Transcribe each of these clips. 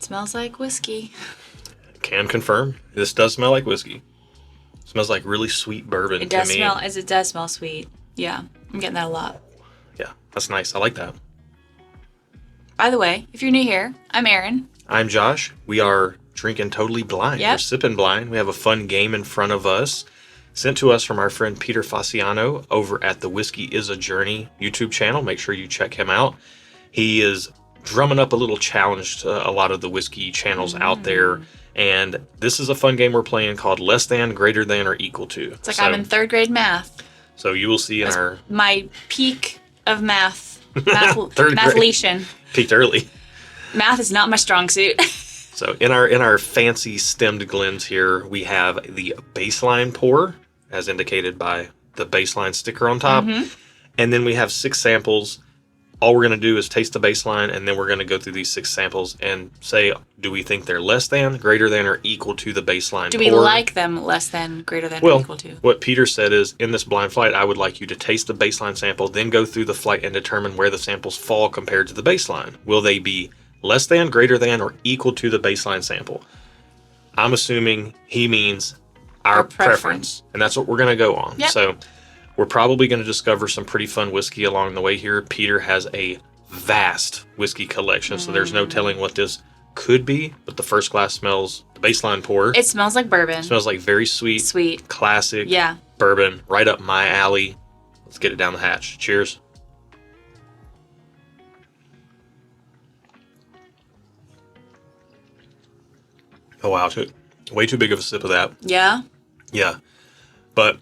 Smells like whiskey. Can confirm. This does smell like whiskey. Smells like really sweet bourbon It does to me. it does smell sweet. Yeah, I'm getting that a lot. Yeah, that's nice. I like that. By the way, if you're new here, I'm Erin. I'm Josh. We are drinking totally blind. Yep. We're sipping blind. We have a fun game in front of us, sent to us from our friend Peter Fasciano over at the Whiskey is a Journey YouTube channel. Make sure you check him out. He is drumming up a little challenge to a lot of the whiskey channels out there. And this is a fun game we're playing called Less Than, Greater Than, or Equal To. It's like I'm in third grade math. So you will see in our... My peak of math. Third Mathletion. Peaked early. Math is not my strong suit. So in our fancy stemmed glens here, we have the baseline pour, as indicated by the baseline sticker on top. And then we have 6 samples. All we're going to do is taste the baseline, and then we're going to go through these 6 samples and say, do we think they're less than, greater than, or equal to the baseline Do we pour? like them less than, greater than, or equal to? What Peter said is, in this blind flight, I would like you to taste the baseline sample, then go through the flight and determine where the samples fall compared to the baseline. Will they be less than, greater than, or equal to the baseline sample? I'm assuming he means our preference. And that's what we're going to go on. Yep. So we're probably going to discover some pretty fun whiskey along the way here. Peter has a vast whiskey collection, so there's no telling what this could be. But the first glass smells, the baseline pour. It smells like bourbon. It smells like very sweet, classic bourbon, right up my alley. Let's get it down the hatch. Cheers. Oh, wow. Way too big of a sip of that. Yeah? Yeah. But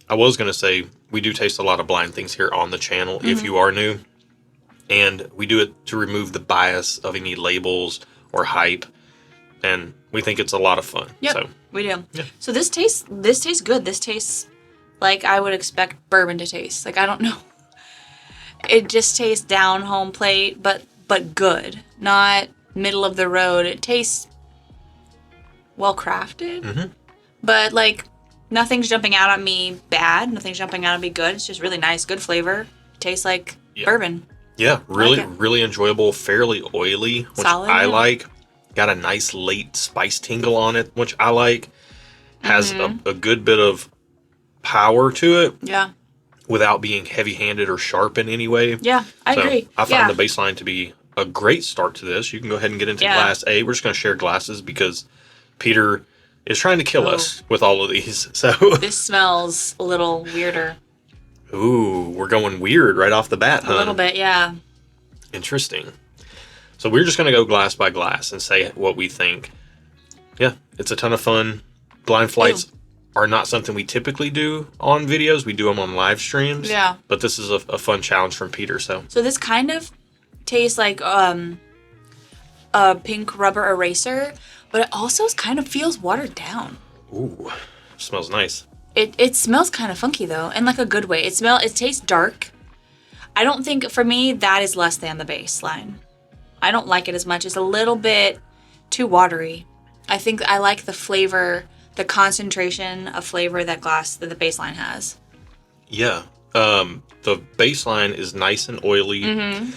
I was going to say, we do taste a lot of blind things here on the channel if you are new. And we do it to remove the bias of any labels or hype. And we think it's a lot of fun. Yep, So, we do. Yeah. So this tastes good. This tastes like I would expect bourbon to taste. Like, I don't know. It just tastes down home plate, but good. Not middle of the road. It tastes well crafted. But, like, nothing's jumping out at me bad. Nothing's jumping out at me good. It's just really nice, good flavor. Tastes like bourbon. Yeah, really enjoyable, fairly oily, which Solid, I like. Got a nice late spice tingle on it, which I like. Has a good bit of power to it. Yeah. Without being heavy-handed or sharp in any way. Yeah, I agree. I found the baseline to be a great start to this. You can go ahead and get into glass A. We're just going to share glasses because Peter is trying to kill us with all of these. So This smells a little weirder. Ooh, we're going weird right off the bat, huh? A little bit, yeah. Interesting. So we're just going to go glass by glass and say what we think. Yeah, it's a ton of fun. Blind flights are not something we typically do on videos. We do them on live streams. Yeah. But this is a fun challenge from Peter. So this kind of tastes like a pink rubber eraser, but it also kind of feels watered down. Ooh, smells nice. It smells kind of funky though, in like a good way. It tastes dark. I don't think, for me, that is less than the baseline. I don't like it as much. It's a little bit too watery. I think I like the flavor, the concentration of flavor that the baseline has. Yeah. The baseline is nice and oily.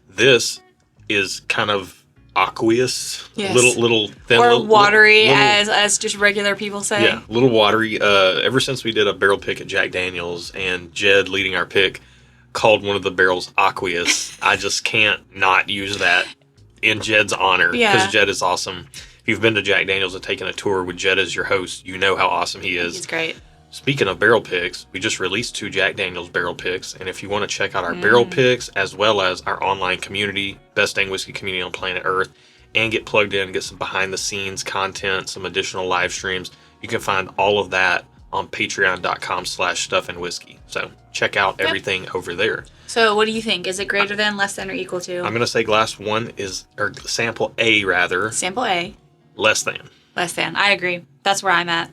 This is kind of aqueous, little thin, or little, watery, little, as just regular people say. Yeah, a little watery. Ever since we did a barrel pick at Jack Daniels and Jed leading our pick called one of the barrels aqueous, I just can't not use that in Jed's honor because Jed is awesome. If you've been to Jack Daniels and taken a tour with Jed as your host, you know how awesome he is. He's great. Speaking of barrel picks, we just released 2 Jack Daniels barrel picks, and if you want to check out our barrel picks as well as our online community, best dang whiskey community on planet Earth, and get plugged in, get some behind-the-scenes content, some additional live streams, you can find all of that on patreon.com/stuffandwhiskey. So check out everything over there. So what do you think? Is it greater than, less than, or equal to? I'm going to say glass 1 is, or sample A rather. Sample A. Less than. Less than. I agree. That's where I'm at.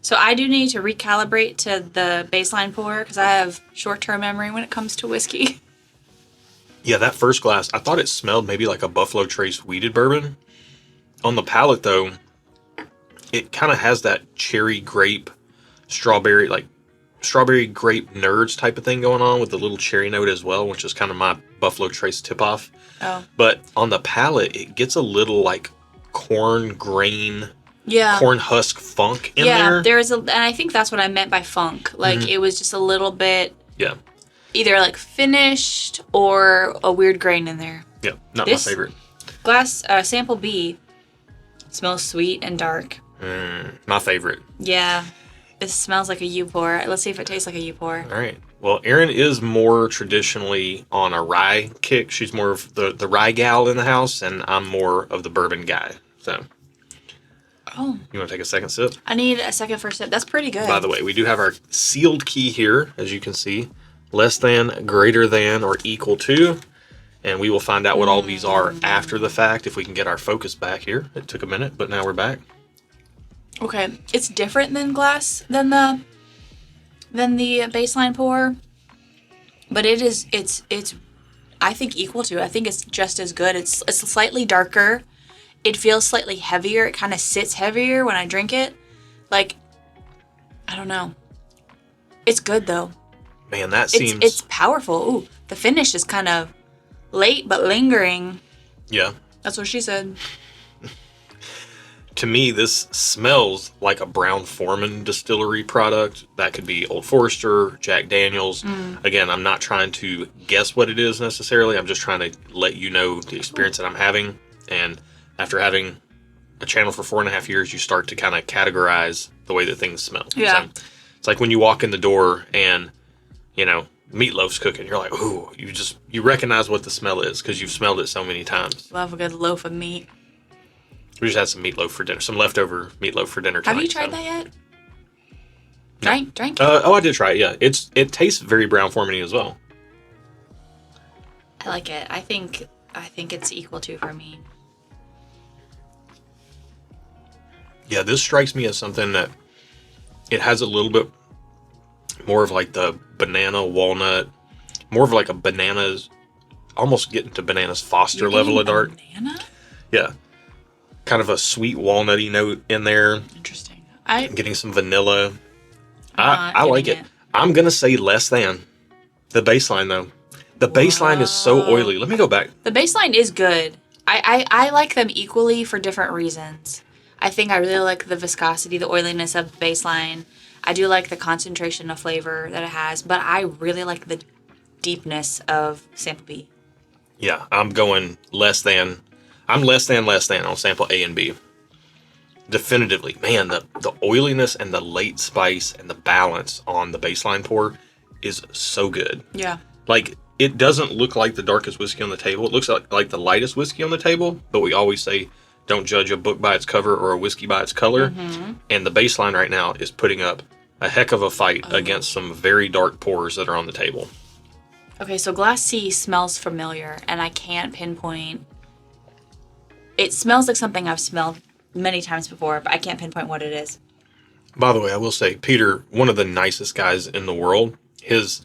So I do need to recalibrate to the baseline pour because I have short-term memory when it comes to whiskey. Yeah, that first glass, I thought it smelled maybe like a Buffalo Trace wheated bourbon. On the palate, though, it kind of has that cherry grape, strawberry grape nerds type of thing going on with the little cherry note as well, which is kind of my Buffalo Trace tip-off. Oh. But on the palate, it gets a little like corn grain, Yeah. corn husk funk in Yeah, there. there is and I think that's what I meant by funk. Like, it was just a little bit Yeah. either, like, finished or a weird grain in there. Yeah, not This- my favorite. Sample B smells sweet and dark. My favorite. Yeah. It smells like a U-pour. Let's see if it tastes like a U-pour. All right. Well, Erin is more traditionally on a rye kick. She's more of the rye gal in the house, and I'm more of the bourbon guy. So, Oh, you want to take a second sip? I need a second first sip. That's pretty good. By the way, we do have our sealed key here, as you can see. Less than, greater than, or equal to. And we will find out what all these are after the fact if we can get our focus back here. It took a minute, but now we're back. Okay, it's different than than the baseline pour, but it's I think equal to. I think it's just as good. It's slightly darker. It feels slightly heavier. It kind of sits heavier when I drink it. Like, I don't know. It's good though. Man, that seems... It's powerful. Ooh, the finish is kind of late but lingering. Yeah. That's what she said. To me, this smells like a Brown-Forman distillery product. That could be Old Forester, Jack Daniels. Again, I'm not trying to guess what it is necessarily. I'm just trying to let you know the experience that I'm having. And after having a channel for 4.5 years, you start to kind of categorize the way that things smell. Yeah. So it's like when you walk in the door and, meatloaf's cooking. You're like, ooh, you recognize what the smell is because you've smelled it so many times. Love a good loaf of meat. We just had some meatloaf for dinner, some leftover meatloaf for dinner tonight. Have you tried that yet? Drank it? I did try it, yeah. It tastes very Brown-Forman-y as well. I like it. I think it's equal to for me. Yeah, this strikes me as something that it has a little bit more of like the banana walnut, more of like a bananas, almost getting to bananas Foster level of dark. Banana? Yeah. Kind of a sweet walnutty note in there. Interesting. Getting some vanilla. Not I like getting it. I'm going to say less than. The baseline, though. The baseline is so oily. Let me go back. The baseline is good. I like them equally for different reasons. I think I really like the viscosity, the oiliness of the baseline. I do like the concentration of flavor that it has, but I really like the deepness of Sample B. Yeah, I'm going less than. I'm less than on sample A and B. Definitively. Man, the oiliness and the late spice and the balance on the baseline pour is so good. Yeah. Like, it doesn't look like the darkest whiskey on the table. It looks like the lightest whiskey on the table, but we always say don't judge a book by its cover or a whiskey by its color. And the baseline right now is putting up a heck of a fight against some very dark pours that are on the table. Okay, so Glass C smells familiar, and I can't pinpoint. It smells like something I've smelled many times before, but I can't pinpoint what it is. By the way, I will say, Peter, one of the nicest guys in the world, just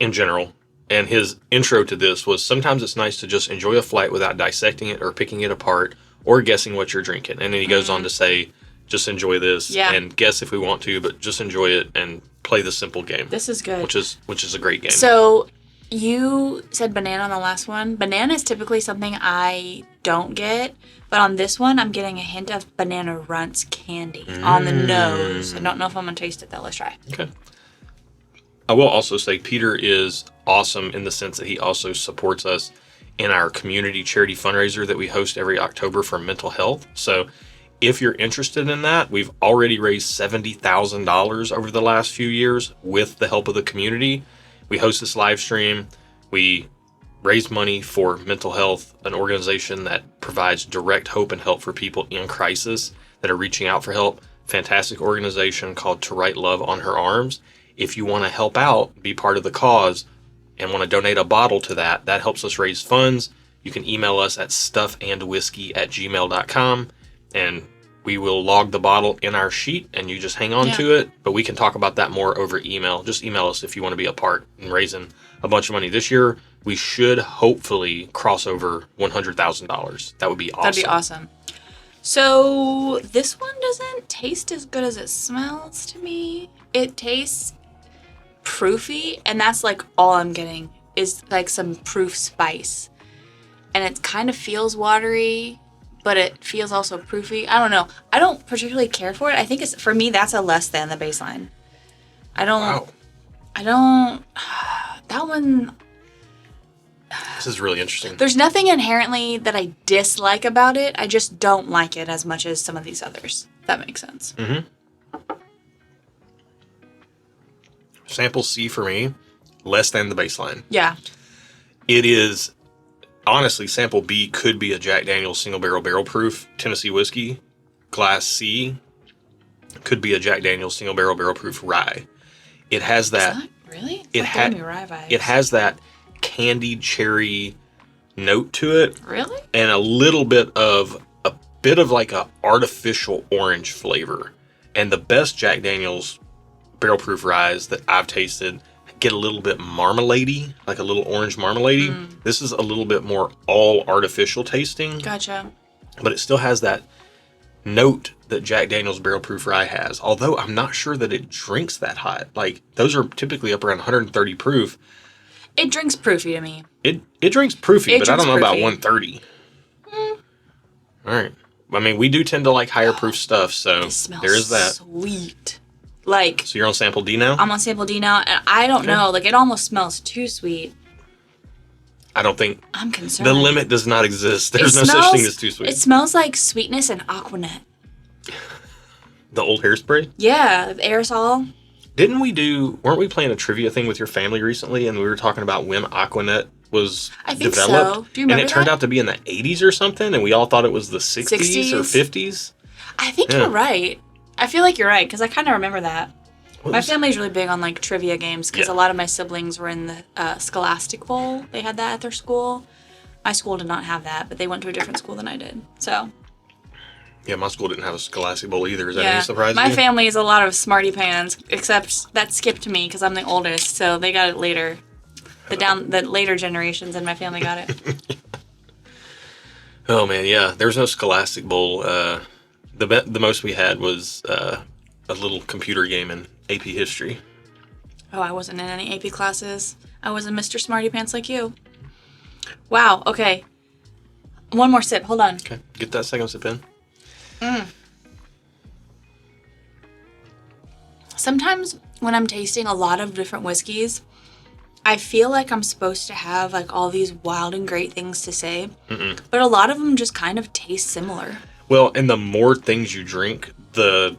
in general, and his intro to this was sometimes it's nice to just enjoy a flight without dissecting it or picking it apart or guessing what you're drinking. And then he goes on to say, just enjoy this and guess if we want to, but just enjoy it and play the simple game. This is good. Which is a great game. So you said banana on the last one. Banana is typically something I don't get, but on this one, I'm getting a hint of Banana Runts candy on the nose. I don't know if I'm going to taste it, though. Let's try. Okay. I will also say Peter is awesome in the sense that he also supports us in our community charity fundraiser that we host every October for mental health. So if you're interested in that, we've already raised $70,000 over the last few years with the help of the community. We host this live stream. We raise money for mental health, an organization that provides direct hope and help for people in crisis that are reaching out for help. Fantastic organization called To Write Love on Her Arms. If you want to help out, be part of the cause, and want to donate a bottle to that helps us raise funds. You can email us at stuffandwhiskey@gmail.com, and we will log the bottle in our sheet, and you just hang on to it. But we can talk about that more over email. Just email us if you want to be a part in raising a bunch of money. This year, we should hopefully cross over $100,000. That would be awesome. That'd be awesome. So this one doesn't taste as good as it smells to me. It tastes proofy, and that's like all I'm getting is like some proof spice. And it kind of feels watery, but it feels also proofy. I don't know. I don't particularly care for it. I think it's, for me, that's a less than the baseline. Wow. That one, This is really interesting. there's nothing inherently that I dislike about it. I just don't like it as much as some of these others. If that makes sense. Mm-hmm. Sample C for me, less than the baseline. Yeah. It is, honestly, sample B could be a Jack Daniel's single barrel proof Tennessee whiskey. Glass C could be a Jack Daniel's single barrel proof rye. It has that. Is that really? It giving me rye vibes. It has that candied cherry note to it. Really? And a bit of like a artificial orange flavor. And the best Jack Daniel's barrel proof ryes that I've tasted get a little bit marmalade-y, like a little orange marmalade-y. This is a little bit more all artificial tasting. Gotcha. But it still has that note that Jack Daniel's barrel proof rye has. Although I'm not sure that it drinks that hot. Like, those are typically up around 130 proof. It drinks proofy to me. It drinks proofy, but I don't know about proofy. 130. All right. I mean, we do tend to like higher proof stuff, so It smells there is that. sweet. Like, So you're on sample D now? I'm on sample D now, and I don't know. Like, it almost smells too sweet. I don't think I'm concerned. the limit does not exist. There's It no such smells- thing as too sweet. It smells like sweetness and Aquanet. The old hairspray? Yeah, the aerosol. Weren't we playing a trivia thing with your family recently, and we were talking about when Aquanet was I think developed? so. Do you remember And it turned that? out to be in the 80s or something, and we all thought it was the 60s, 60s? or 50s. I think Yeah. you're right. I feel like you're right, because I kind of remember that. What My was- family's really big on, like, trivia games, because Yeah. a lot of my siblings were in the Scholastic Bowl. They had that at their school. My school did not have that, but they went to a different school than I did. So, Yeah, my school didn't have a Scholastic Bowl either. Is that any surprise my to you? family is a lot of smarty pants, except that skipped me because I'm the oldest, so they got it later. The later generations in my family got it. Oh, man, yeah. There was no Scholastic Bowl. The most we had was a little computer game in AP History. Oh, I wasn't in any AP classes. I was a Mr. Smarty Pants like you. Wow, okay. One more sip, hold on. Okay, get that second sip in. Sometimes when I'm tasting a lot of different whiskeys, I feel like I'm supposed to have like all these wild and great things to say, but a lot of them just kind of taste similar. Well, and the more things you drink, the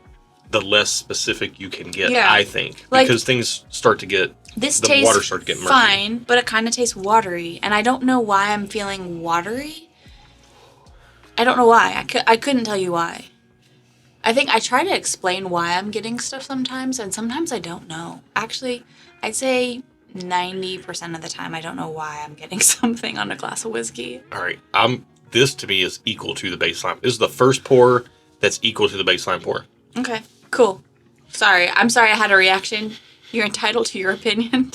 less specific you can get, Yeah. I think. Like, because things start to get, This the tastes water starts to get murky. fine, but it kind of tastes watery, and I don't know why I'm feeling watery. I don't know why. I couldn't tell you why. I think I try to explain why I'm getting stuff sometimes, and sometimes I don't know. Actually, I'd say 90% of the time I don't know why I'm getting something on a glass of whiskey. All right, this to me is equal to the baseline. This is the first pour that's equal to the baseline pour. Okay, cool. I'm sorry I had a reaction. You're entitled to your opinion.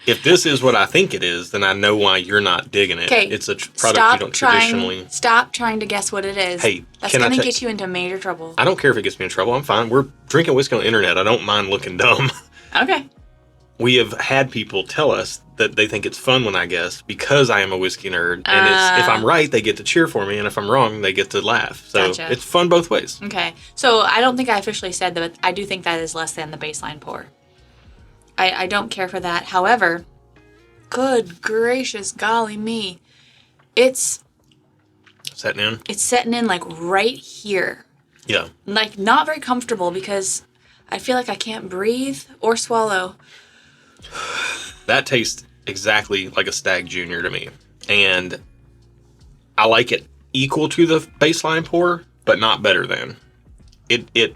If this is what I think it is, then I know why you're not digging it. Okay, It's a product you don't traditionally... Stop trying to guess what it is. Hey, that's can I gonna ta- get you into major trouble. I don't care if it gets me in trouble. I'm fine. We're drinking whiskey on the internet. I don't mind looking dumb. Okay. We have had people tell us that they think it's fun when I guess because I am a whiskey nerd. And if I'm right, they get to cheer for me. And if I'm wrong, they get to laugh. So Gotcha. It's fun both ways. Okay. So I don't think I officially said that, but I do think that is less than the baseline pour. I don't care for that. However, good gracious golly me. It's Setting in? setting in like right here. Yeah. Like not very comfortable because I feel like I can't breathe or swallow. That tastes exactly like a Stag Junior to me. And I like it equal to the baseline pour, but not better than. It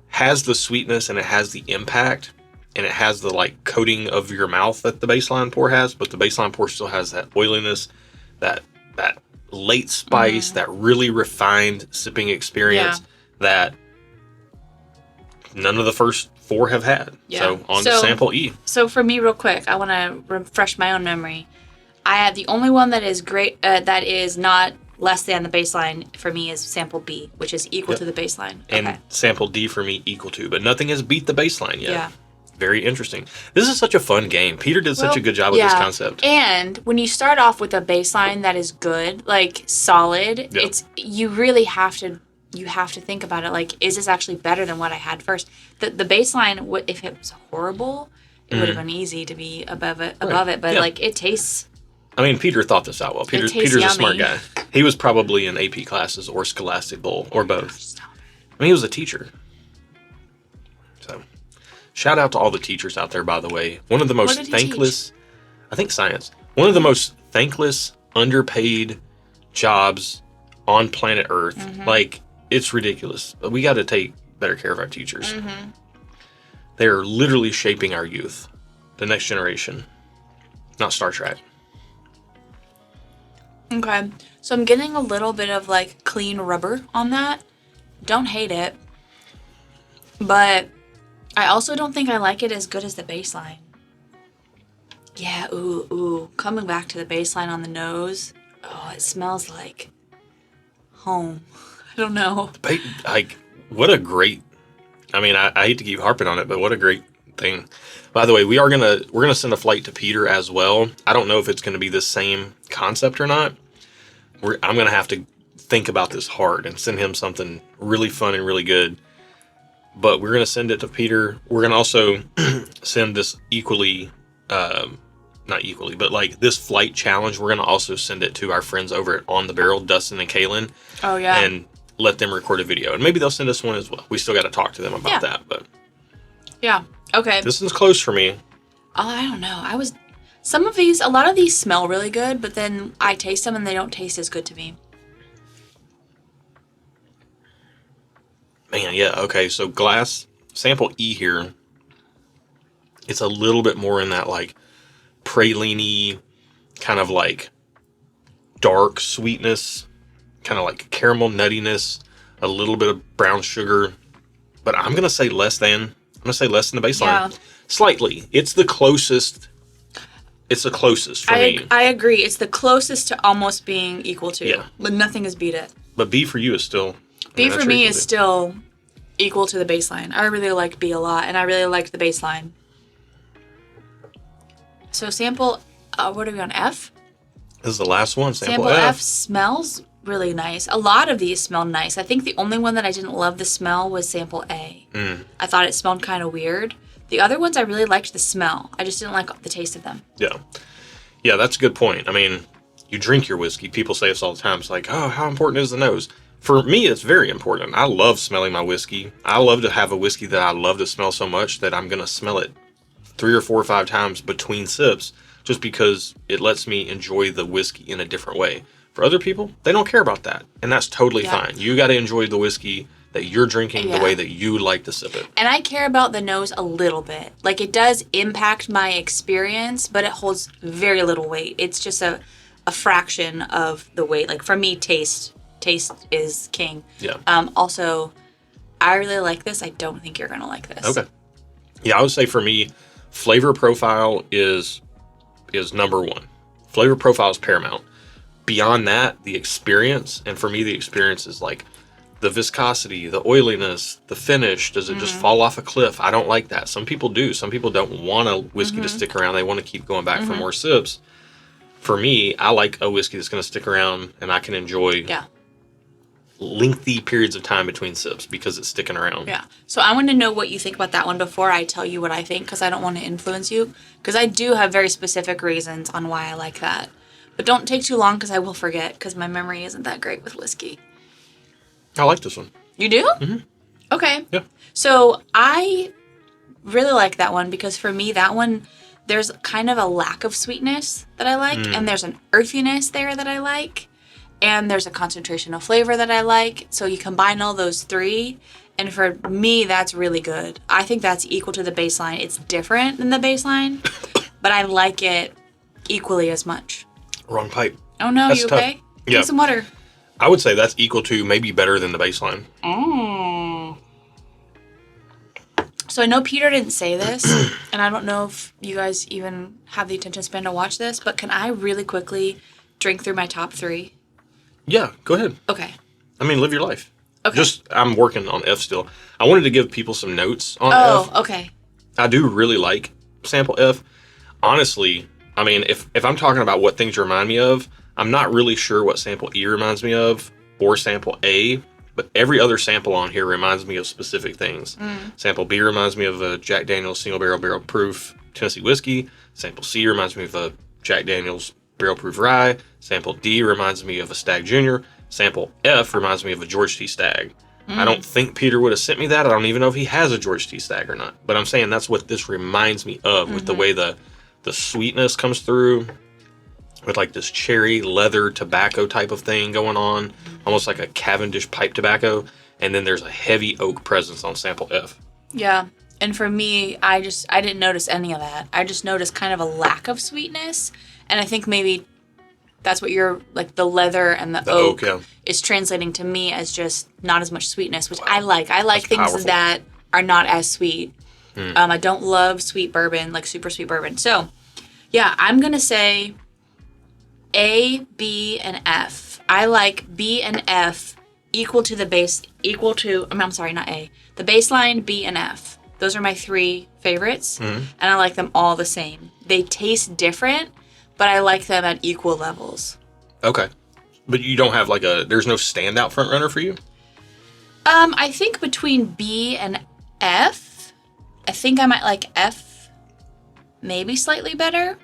has the sweetness and it has the impact and it has the like coating of your mouth that the baseline pour has, but the baseline pour still has that oiliness, that late spice, that really refined sipping experience that none of the first four have had. Yeah. So on to sample E. So for me, real quick, I want to refresh my own memory. I had the only one that is great, that is not less than the baseline for me is sample B, which is equal to the baseline. And Okay. sample D for me equal to, but nothing has beat the baseline yet. Yeah. Very interesting. This is such a fun game. Peter did such a good job with this concept. And when you start off with a baseline that is good, like solid, you really have to think about it. Like, is this actually better than what I had first? The baseline, if it was horrible, it would have been easy to be above it. But like, it tastes. I mean, Peter thought this out well. Peter's a smart guy. He was probably in AP classes or Scholastic Bowl or both. I mean, he was a teacher. So, shout out to all the teachers out there, by the way. One of the most thankless, I think science, one of the most thankless, underpaid jobs on planet Earth. Mm-hmm. Like, it's ridiculous. But we got to take better care of our teachers. Mm-hmm. They're literally shaping our youth, the next generation, not Star Trek. Okay, so I'm getting a little bit of like clean rubber on that. Don't hate it, but I also don't think I like it as good as the baseline. Yeah, ooh. Coming back to the baseline on the nose. Oh, it smells like home. I don't know. Like, what a great. I mean, I hate to keep harping on it, but what a great thing. By the way, we're gonna send a flight to Peter as well. I don't know if it's gonna be the same concept or not. I'm gonna have to think about this hard and send him something really fun and really good. But we're gonna send it to Peter. We're gonna also send this not equally, but like this flight challenge. We're gonna also send it to our friends over at On the Barrel, Dustin and Kaylin. Oh yeah. And let them record a video, and maybe they'll send us one as well. We still got to talk to them about that, but yeah. Okay. This one's close for me. Oh, I don't know. A lot of these smell really good, but then I taste them and they don't taste as good to me. Man, yeah, okay. So glass sample E here. It's a little bit more in that like praline-y kind of like dark sweetness, kind of like caramel nuttiness, a little bit of brown sugar. But I'm gonna say less than the baseline. Yeah. Slightly. It's the closest for me. I agree. It's the closest to almost being equal to. Yeah. But nothing has beat it. But B for you is still... B for me is still equal to the baseline. I really like B a lot, and I really liked the baseline. So sample... what are we on, F? This is the last one, sample F smells really nice. A lot of these smell nice. I think the only one that I didn't love the smell was sample A. I thought it smelled kind of weird. The other ones, I really liked the smell. I just didn't like the taste of them. Yeah. Yeah, that's a good point. I mean, you drink your whiskey. People say this all the time. It's like, oh, how important is the nose? For me, it's very important. I love smelling my whiskey. I love to have a whiskey that I love to smell so much that I'm going to smell it 3 or 4 or 5 times between sips just because it lets me enjoy the whiskey in a different way. For other people, they don't care about that. And that's totally fine. You got to enjoy the whiskey that you're drinking the way that you like to sip it. And I care about the nose a little bit. Like, it does impact my experience, but it holds very little weight. It's just a fraction of the weight. Like, for me, taste is king. Yeah. Also, I really like this. I don't think you're going to like this. Okay. Yeah, I would say for me, flavor profile is number 1. Flavor profile is paramount. Beyond that, the experience, and for me, the experience is like the viscosity, the oiliness, the finish. Does it just fall off a cliff? I don't like that. Some people do. Some people don't want a whiskey to stick around. They want to keep going back for more sips. For me, I like a whiskey that's going to stick around and I can enjoy lengthy periods of time between sips because it's sticking around. Yeah. So I want to know what you think about that one before I tell you what I think, because I don't want to influence you, because I do have very specific reasons on why I like that. But don't take too long because I will forget, because my memory isn't that great with whiskey. I like this one. You do? Mm-hmm. Okay. Yeah. So I really like that one because for me, that one, there's kind of a lack of sweetness that I like, and there's an earthiness there that I like, and there's a concentration of flavor that I like. So you combine all those 3, and for me, that's really good. I think that's equal to the baseline. It's different than the baseline, but I like it equally as much. Wrong pipe. Oh no, that's you tough. okay? Yeah. Need some water. I would say that's equal to, maybe better than the baseline. So I know Peter didn't say this, and I don't know if you guys even have the attention span to watch this, but can I really quickly drink through my top 3? Yeah, go ahead. Okay. I mean, live your life. Okay. I'm working on F still. I wanted to give people some notes on F. Oh, okay. I do really like Sample F. Honestly, I mean, if I'm talking about what things remind me of, I'm not really sure what Sample E reminds me of or Sample A, but every other sample on here reminds me of specific things. Sample B reminds me of a Jack Daniel's single barrel proof Tennessee whiskey. Sample C reminds me of a Jack Daniel's barrel proof rye. Sample D reminds me of a Stag Junior. Sample F reminds me of a George T. Stag. I don't think Peter would have sent me that. I don't even know if he has a George T. Stag or not. But I'm saying that's what this reminds me of with the way the sweetness comes through with like this cherry leather tobacco type of thing going on, almost like a Cavendish pipe tobacco. And then there's a heavy oak presence on Sample F. Yeah. And for me, I didn't notice any of that. I just noticed kind of a lack of sweetness. And I think maybe that's what you're, like, the leather and the oak is translating to me as just not as much sweetness, which I like. I like things powerful. That are not as sweet. I don't love sweet bourbon, like super sweet bourbon. So, yeah, I'm going to say A, B, and F. I like B and F equal to the base, I'm sorry, not A. The baseline, B, and F. Those are my 3 favorites, and I like them all the same. They taste different, but I like them at equal levels. Okay. But you don't have there's no standout front runner for you? I think between B and F, I think I might like F maybe slightly better.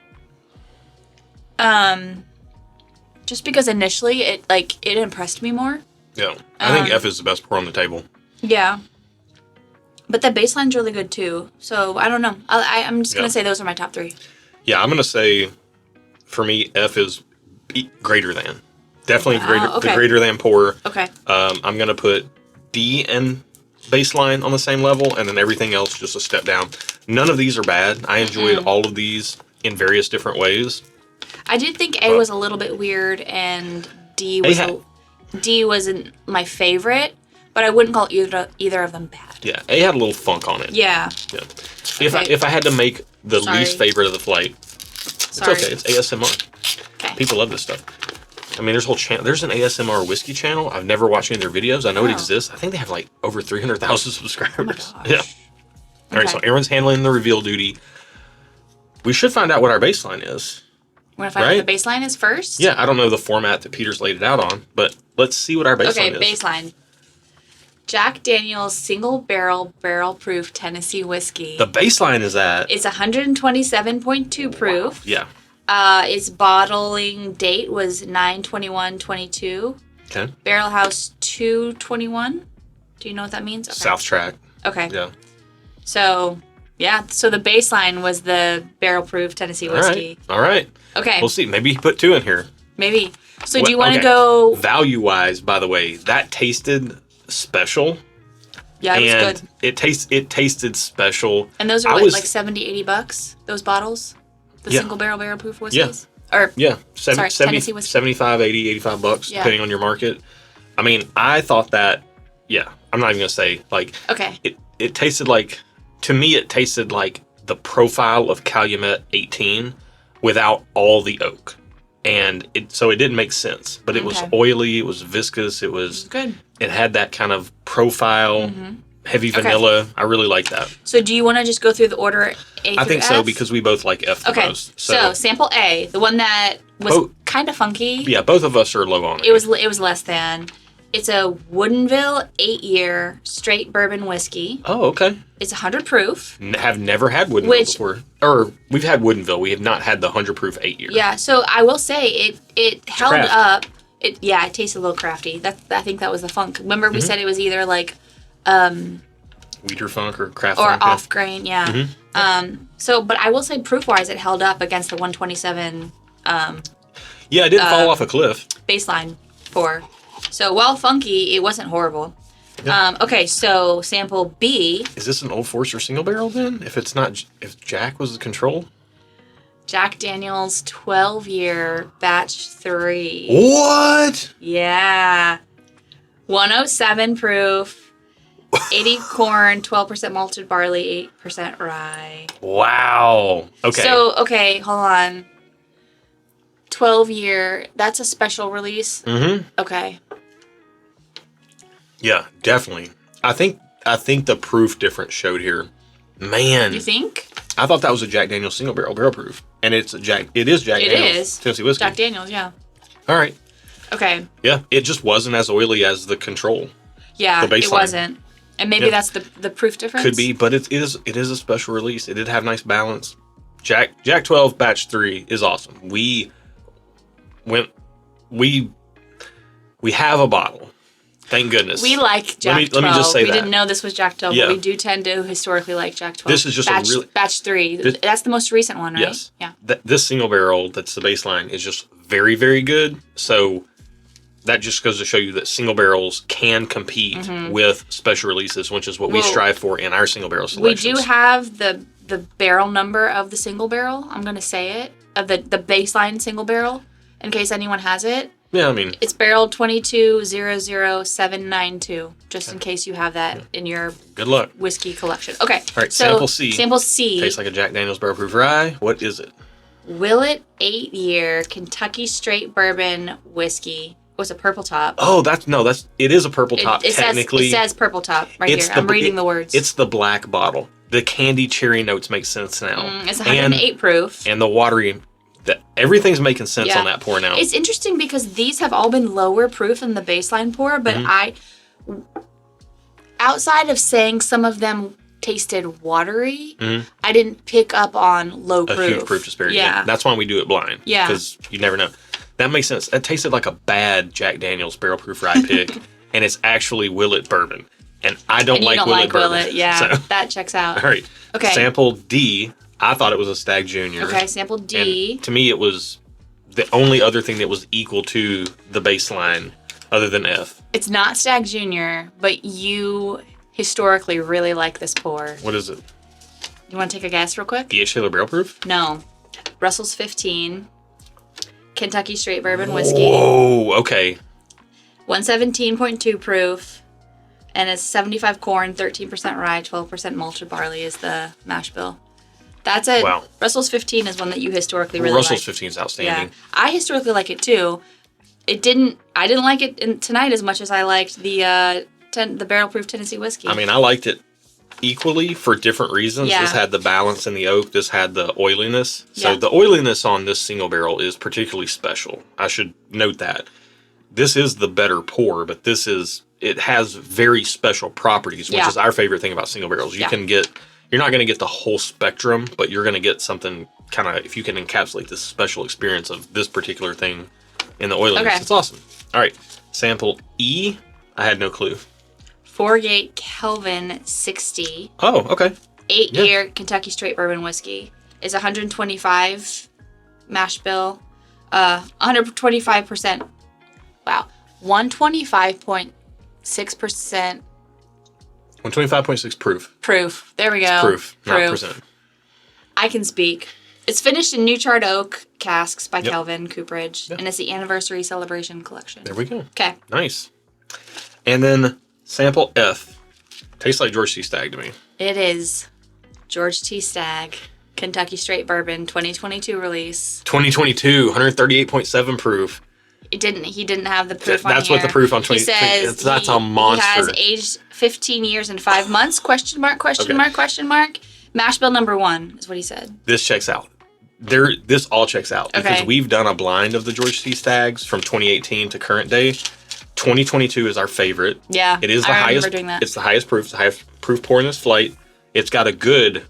Just because initially it impressed me more. Yeah. I think F is the best pour on the table. Yeah. But the baseline's really good too. So I don't know. I'm just going to say those are my top 3. Yeah, I'm going to say, for me, F is greater than. Definitely the greater than pour. Okay. I'm going to put D and baseline on the same level, and then everything else just a step down. None of these are bad. I enjoyed all of these in various different ways. I did think A was a little bit weird, and D wasn't my favorite, but I wouldn't call either of them bad. Yeah, A had a little funk on it. Yeah. If I had to make the least favorite of the flight, it's okay. It's ASMR. Okay. People love this stuff. I mean, there's an ASMR whiskey channel. I've never watched any of their videos. I know it exists. I think they have like over 300,000 subscribers. Oh my gosh. Yeah. All right, so Aaron's handling the reveal duty. We should find out what our baseline is. You want to find out what the baseline is first? Yeah, I don't know the format that Peter's laid it out on, but let's see what our baseline is. Okay, baseline. Jack Daniel's single barrel proof Tennessee whiskey. The baseline is at? It's 127.2 proof. Wow. Yeah. Its bottling date was 9/21/22. Okay. Barrel House 221. Do you know what that means? Okay. South Track. Okay. Yeah. So, yeah. So the baseline was the barrel proof Tennessee whiskey. All right. Okay. We'll see. Maybe he put 2 in here. Maybe. So do you want to go... Value-wise, by the way, that tasted special. Yeah, it was good. It tasted special. And those are like $70-$80, those bottles? The single barrel proof whiskeys? Yeah. Or, yeah. Tennessee whiskey. 75, 80, $85, depending on your market. I mean, I thought that, I'm not even going to say, like, okay. It tasted like, to me, it tasted like the profile of Calumet 18 without all the oak. And so it didn't make sense. But it was oily, it was viscous, it was good. It had that kind of profile, heavy vanilla. I really like that. So do you want to just go through the order A through I think F? so, because we both like F the most. So sample A, the one that was kind of funky. Yeah, both of us are low on it. It was less than. It's a Woodinville 8-year straight bourbon whiskey. Oh, okay. It's 100 proof. Have never had Woodinville before. Or we've had Woodinville. We have not had the 100 proof 8-year. Yeah, so I will say it held up. It tasted a little crafty. I think that was the funk. Remember we said it was either like Wheater funk or craft funk. Or off grain, yeah. But I will say proof wise it held up against the 127 yeah, it didn't fall off a cliff. Baseline pour. So while funky, it wasn't horrible. Yeah. Okay, so sample B. Is this an Old Forester single barrel then? If Jack was the control? Jack Daniel's 12-year batch 3. What? Yeah. 107 proof, 80 corn, 12% malted barley, 8% rye. Wow. Okay. So, hold on. 12-year, that's a special release? Mm-hmm. Okay. Yeah, definitely. I think the proof difference showed here. Man. You think? I thought that was a Jack Daniel's single barrel proof. And it is Jack Daniel's Tennessee whiskey. Jack Daniel's, yeah. All right. Okay. Yeah, it just wasn't as oily as the Control. Yeah, the baseline. It wasn't. And maybe that's the proof difference? Could be, but it is a special release. It did have nice balance. Jack 12 Batch 3 is awesome. We have a bottle. Thank goodness. We like Jack 12. Let me just say we didn't know this was Jack 12, but we do tend to historically like Jack 12. This is just Batch 3. That's the most recent one, right? Yes. Yeah. This single barrel, that's the baseline, is just very, very good. So that just goes to show you that single barrels can compete with special releases, which is what we strive for in our single barrel selections. We do have the barrel number of the single barrel. I'm going to say it. Of the baseline single barrel, in case anyone has it. Yeah, I mean, it's barrel 2200792, just in case you have that in your good luck whiskey collection. Okay. All right, so sample C. C. Tastes like a Jack Daniel's Barrel Proof Rye. What is it? Willet 8-year Kentucky Straight Bourbon Whiskey. Oh, it's a purple top. Oh, it is a purple top, technically. It says purple top right here. I'm reading the words. It's the black bottle. The candy cherry notes make sense now. It's 108 proof. And the watery... everything's making sense on that pour now. It's interesting because these have all been lower proof than the baseline pour, but outside of saying some of them tasted watery, I didn't pick up on low proof. A huge proof disparity. Yeah. That's why we do it blind. Yeah. Because you never know. That makes sense. It tasted like a bad Jack Daniel's Barrel Proof Rye pick, and it's actually Willet bourbon. And I don't like Willet bourbon. Yeah, so. That checks out. All right. Okay. Sample D. I thought it was a Stag Junior. Okay, sample D. And to me, it was the only other thing that was equal to the baseline other than F. It's not Stag Junior, but you historically really like this pour. What is it? You want to take a guess real quick? E.H. Taylor Barrel Proof? No. Russell's 15. Kentucky Straight Bourbon Whiskey. Whoa, okay. 117.2 proof. And it's 75 corn, 13% rye, 12% malted barley is the mash bill. That's it. Wow. Russell's 15 is one that you historically really like. Russell's 15 is outstanding. Yeah. I historically like it too. I didn't like it tonight as much as I liked the barrel proof Tennessee whiskey. I mean, I liked it equally for different reasons. Yeah. This had the balance in the oak. This had the oiliness. So the oiliness on this single barrel is particularly special. I should note that. This is the better pour, but it has very special properties, which is our favorite thing about single barrels. You're not going to get the whole spectrum, but you're going to get something kind of, if you can encapsulate this special experience of this particular thing in the oiliness. Okay. It's awesome. All right. Sample E. I had no clue. Forgate Kelvin 60. Oh, okay. 8-year Kentucky Straight Bourbon Whiskey. Is 125 mash bill. 125%. Wow. 125.6%. 125.6 proof. Proof. There we go. It's proof, not percent. I can speak. It's finished in New Charred Oak casks by Kelvin Cooperage, and it's the Anniversary Celebration Collection. There we go. Okay. Nice. And then sample F. Tastes like George T. Stagg to me. It is George T. Stagg, Kentucky Straight Bourbon, 2022 release. 2022, 138.7 proof. He didn't have the proof on That's here. what the proof on 20. He says that's a monster. He has aged 15 years and 5 months? Question mark? Mash bill number 1 is what he said. This checks out. This all checks out because we've done a blind of the George T. Staggs from 2018 to current day. 2022 is our favorite. Yeah, it is the highest. Doing that. It's the highest proof. It's the highest proof pour in this flight. It's got a good,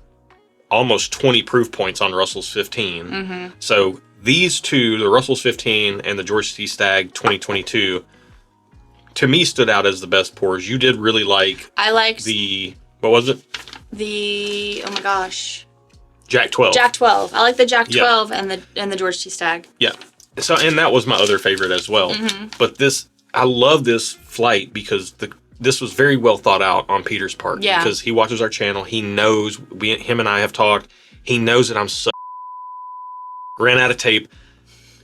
almost 20 proof points on Russell's 15. Mm-hmm. So these two, the Russell's 15 and the George T. Stagg 2022, to me stood out as the best pours. You did really like. I liked what was it? Oh my gosh. Jack 12. Jack 12. I like the Jack 12 and the George T. Stagg. Yeah. So, and that was my other favorite as well. Mm-hmm. But I love this flight because this was very well thought out on Peter's part. Yeah. Because he watches our channel. He knows, him and I have talked. He knows that I'm ran out of tape.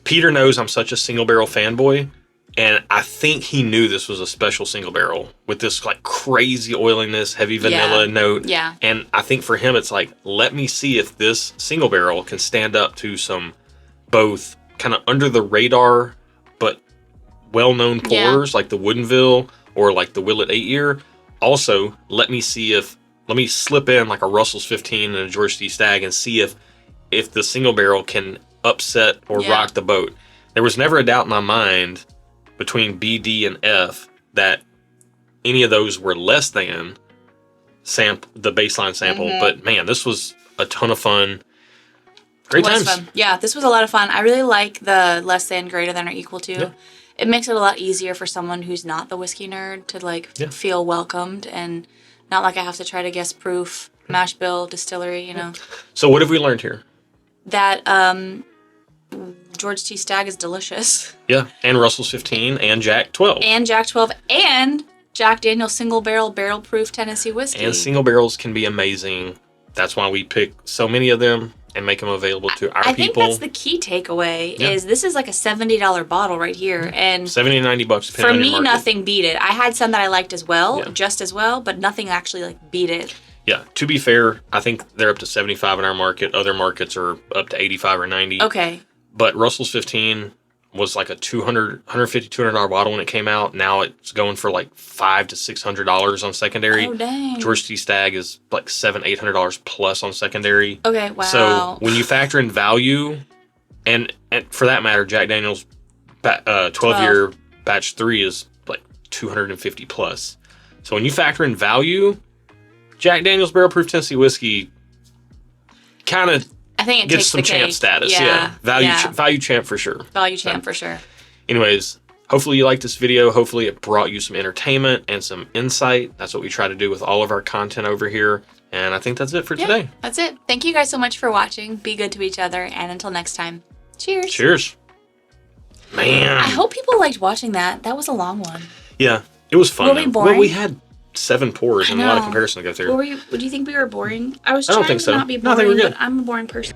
Peter knows I'm such a single barrel fanboy. And I think he knew this was a special single barrel with this like crazy oiliness, heavy vanilla note. Yeah. And I think for him, it's like, let me see if this single barrel can stand up to some both kind of under the radar, but well-known pours like the Woodinville or like the Willet 8-year. Also, let me see if let me slip in like a Russell's 15 and a George T. Stagg and see if the single barrel can upset or rock the boat. There was never a doubt in my mind between B, D, and F that any of those were less than the baseline sample. But man, this was a ton of fun. Great times. Fun. Yeah, this was a lot of fun. I really like the less than, greater than, or equal to. Yeah. It makes it a lot easier for someone who's not the whiskey nerd to like feel welcomed and not like I have to try to guess proof, mash bill, distillery, you know. So what have we learned here? That George T. Stagg is delicious. Yeah, and Russell's 15 and Jack 12. And Jack 12 and Jack Daniel's single barrel proof Tennessee whiskey. And single barrels can be amazing. That's why we pick so many of them and make them available to our people. I think that's the key takeaway is this is like a $70 bottle right here. And $70 to $90 depending for on me, your market. Nothing beat it. I had some that I liked as well, just as well, but nothing actually like beat it. Yeah, to be fair, I think they're up to 75 in our market. Other markets are up to 85 or 90. Okay. But Russell's 15 was like a $150, $200 bottle when it came out. Now it's going for like $500 to $600 on secondary. Oh, dang. George T. Stagg is like $700, $800 plus on secondary. Okay, wow. So when you factor in value, and for that matter, Jack Daniel's 12-year batch 3 is like $250 plus. So when you factor in value, Jack Daniel's Barrel Proof Tennessee Whiskey kind of I think it gets takes some the cake. champ status. Yeah. Value champ for sure. Value champ for sure. Anyways, hopefully you liked this video. Hopefully it brought you some entertainment and some insight. That's what we try to do with all of our content over here. And I think that's it for today. That's it. Thank you guys so much for watching. Be good to each other. And until next time, cheers. Cheers. Man. I hope people liked watching that. That was a long one. Yeah, it was fun. Were we boring? Well, we had 7 pours and a lot of comparison to go through. Would you think we were boring? I was I don't trying think so. to not be No, I think boring, we're good. but I'm a boring person.